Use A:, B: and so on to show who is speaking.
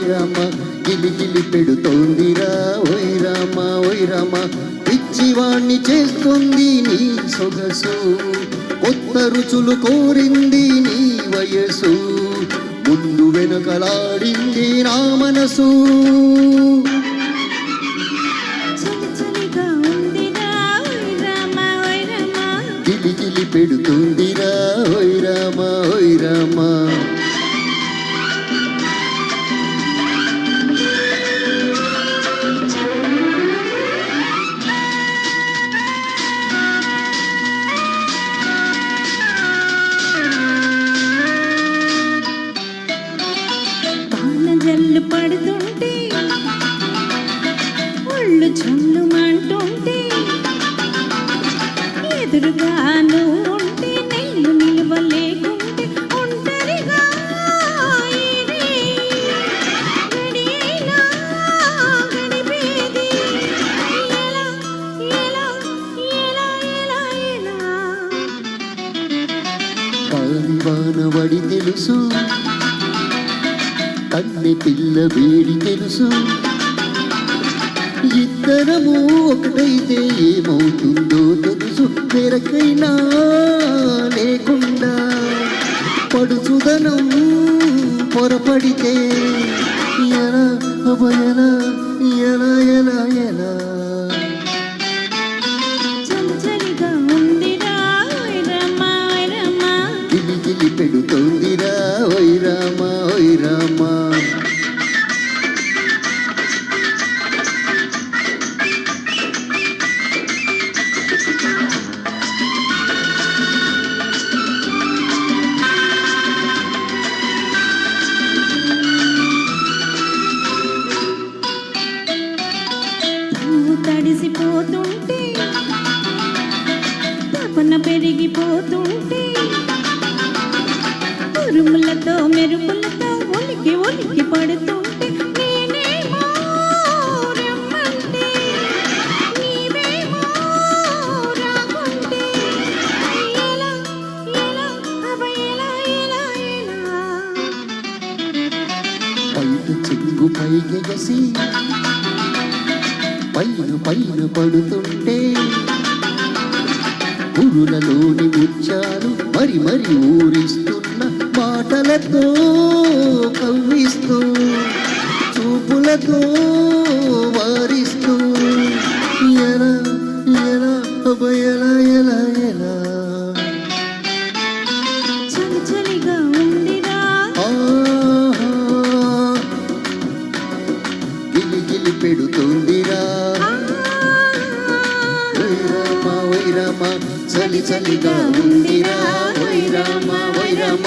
A: రామ గిలి గిలి పెడుతోందిరా ఓయ్ రామ ఓయ్ రామ పిచ్చివాణ్ణి చేస్తుంది నీ సొగసు కొత్త రుచులు కోరింది నీ వయసు ముందు వెనకలాడింది నా మనసు గిలి గిలి పెడుతుందిరా ఓయ్ రామ ఓయ్ రామ
B: జల్లు పడుతుంటే ఒళ్ళు జల్లు మంటుంటే ఎదురుగా నువ్వు ఉంటే నేను నిలవలేకుంటే ఒంటరిగా గడిపేది ఎలా ఎలా ఎలా ఎలా ఎలా
A: కాలివానవడి తెలుసు కన్నె పిల్ల వేడి తెలుసు ఇద్దరము ఒకటైతే ఏమవుతుందో తెలుసు మెరకైనా లేకుండా పడుచుదనం పొరపడితే ఎలా అభయలా ఎలా ఎలా ఎలా
B: చలిగా ఉందిరా ఓయ్ రామ ఓయ్ రామ
A: గిలి గిలి పెడుతోందిరా ఓయ్ రామ ఓయ్ రామ
B: తడిసిపోతుంటే తపన పెరిగిపోతుంటే ఉరుములతో మెరుపులతో ఒలికి ఒలికి పడుతుంటే నేనేమో రమ్మంటే నీవేమో రాకుంటే ఎలా ఎలా అవ ఎలా ఎలా ఎలా
A: పైట చెంగు పైకెగసి పైన పైన పడుతుంటే పురులలోని ముత్యాలు మరి మరి ఊరిస్తున్న మాటలతో కవ్విస్తూ చూపులతో వారిస్తూ ఎలా ఎలా ఎలా ఎలా ఎలా
B: చలిగా ఉందిరా
A: గిలి గిలి పెడుతుందిరా ఓయ్ రామ చలి చలిగా ఉందిరా ఓయ్ రామ ఓయ్ రామ